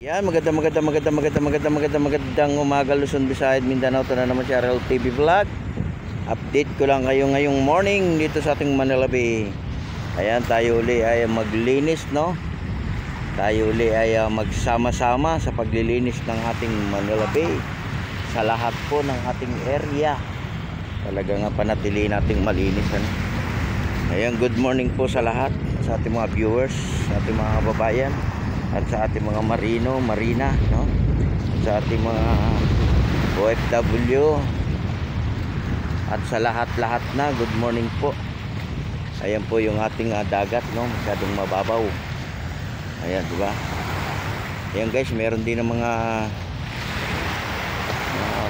Yan, magandang umaga Luzon, Visayas, Mindanao. Ito na naman si RL TV Vlog. Update ko lang kayo ngayong morning dito sa ating Manila Bay. Ayan, tayo uli ay maglinis, no? Tayo uli ay magsama-sama sa paglilinis ng ating Manila Bay sa lahat po ng ating area. Talagang panatili nating malinis, ano? Ayan, good morning po sa lahat, sa ating mga viewers, sa ating mga kababayan, at sa ating mga marina, no? Sa ating mga OFW, at sa lahat-lahat na good morning po. Ayan po yung ating dagat, no? Masyadong mababaw. Ayan, diba? Ayan guys, meron din ng mga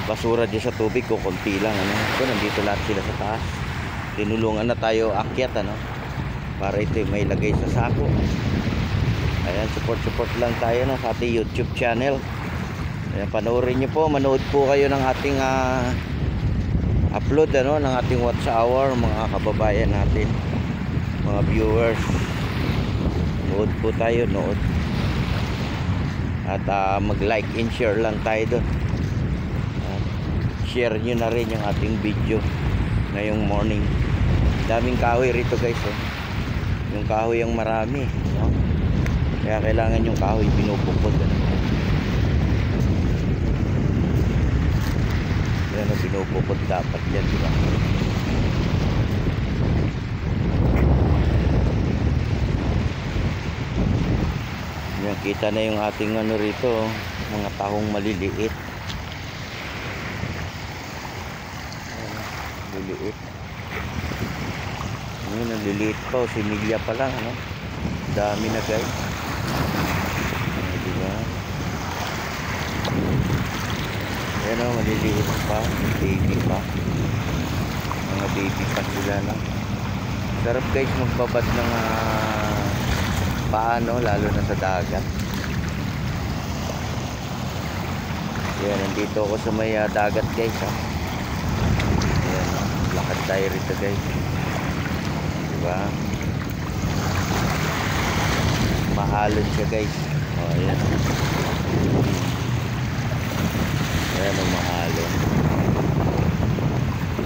basura dyan sa tubig ko, konti lang, ano? Ito, nandito lahat sila sa taas. Tinulungan na tayo akyat, ano? Para ito may lagay sa sako. Ayan, support lang tayo, no, sa ating YouTube channel. Ayan, panoorin nyo po, manood po kayo ng ating upload, ano, ng ating watch hour, mga kababayan natin, mga viewers. Nood po tayo, nood. At mag-like and share lang tayo doon. Share nyo na rin yung ating video ngayong morning. Daming kahoy rito guys, oh. Yung kahoy ang marami, no? Kaya kailangan yung kahoy pinupukod, ano? Yan, pinupukod dapat yan, diba? Yan, kita na yung ating ano rito, mga tahong maliliit. Maliliit. Yan, naliliit pa, similya pa lang, ano? Dami na guys. Ayan o, maliliit pa, baby pa, mga baby pa sila, no? Sarap guys magbabad ng paano, lalo na sa dagat. Ayan, nandito ako sa may dagat guys, ha? Ayan o, lakad tayo rito guys, diba? Mahalon siya guys. O, ayan. Ayan ang mahalon.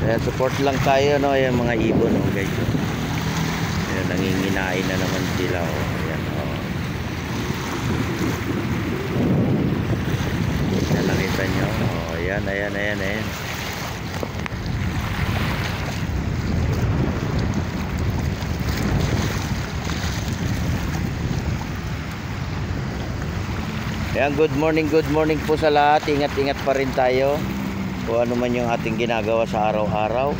Ayan, support lang tayo, no? Ayan mga ibon, no, guys. Ayan, nanginginain na naman sila, oh. Ayan, oh. Ayan, nakita nyo. Oh, ayan. Ayan, good morning po sa lahat. Ingat pa rin tayo kung ano man yung ating ginagawa sa araw-araw.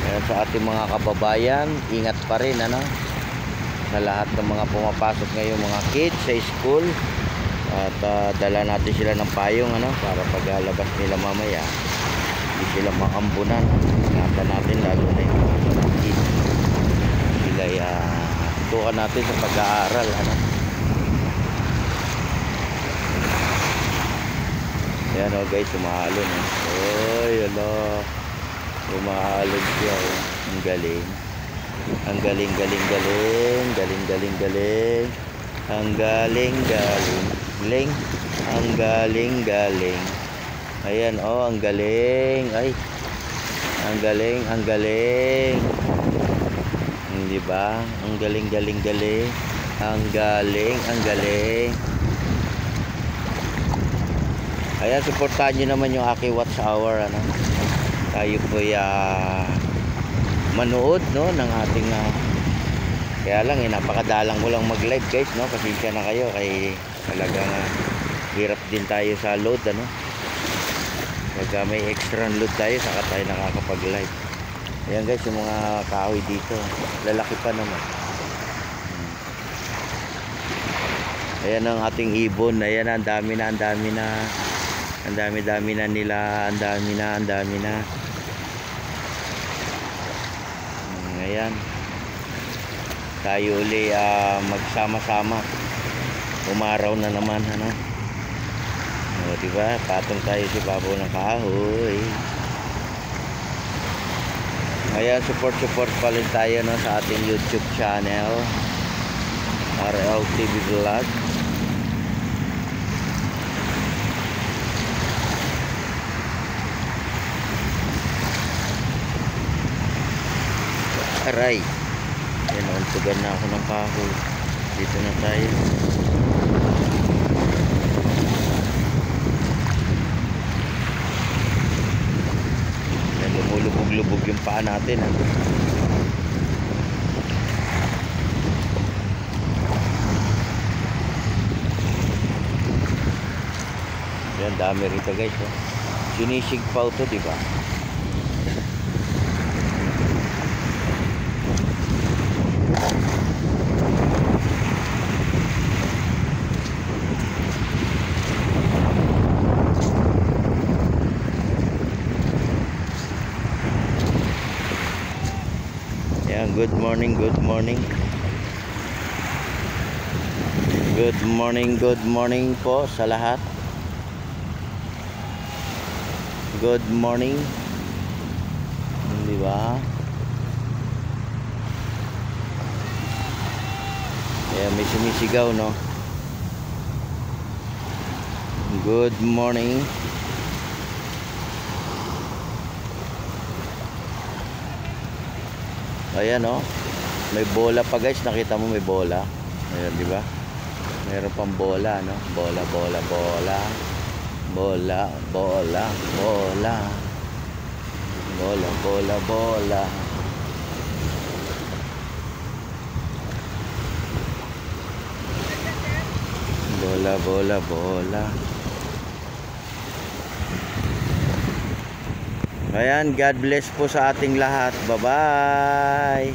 Ayan, sa ating mga kababayan, ingat pa rin, ano? Sa lahat ng mga pumapasok ngayon, mga kids sa school. At dala natin sila ng payong, ano? Para paglalabas nila mamaya, hindi sila makambunan. Ingatan natin, lalo na yung mga kids. Sila tukan natin sa pag-aaral, ano? Ayan o guys, umahalon, eh. Oy, ala, umahalon siya, oh. Ang galing. Ang galing. Ayan, oh, ang galing. Ay, ang galing. Di ba? Ang galing. Ang galing. Ayan, supportahan nyo naman yung aking watch hour, ano? Tayo po manood, no, ng ating kaya lang, napakadalang mo lang mag live guys, no? Pasensya na kayo, kay talagang hirap din tayo sa load, ano? Pagka may extra load tayo, saka tayo nakakapag live. Ayan guys, yung mga kahoy dito, lalaki pa naman. Ayan ang ating ibon. Ayan, ang dami na nila. Ayan, tayo uli magsama-sama. Umaraw na naman, ano? O, diba? Patong tayo sa babaw ng kahoy. Ayan, support pa rin tayo, no, sa ating YouTube channel, RL TV Vlog. Aray. Yan, nauntugan na ako ng kahoy. Dito na tayo. Yan, lumulubog-lubog yung paa natin. Ha? Yan, dami rito guys. Oh. Sinisig pa ito, diba? Yan, good morning, good morning. Good morning po sa lahat. Good morning. Di ba? Kaya may sumisigaw, no? Good morning. Ayan, no? May bola pa guys. Nakita mo may bola. Ayan, di ba? Meron pang bola, no? Bola, bola, bola. Bola, bola, bola. Bola, bola, bola. Bola, bola, bola. Ayan, God bless po sa ating lahat. Bye-bye.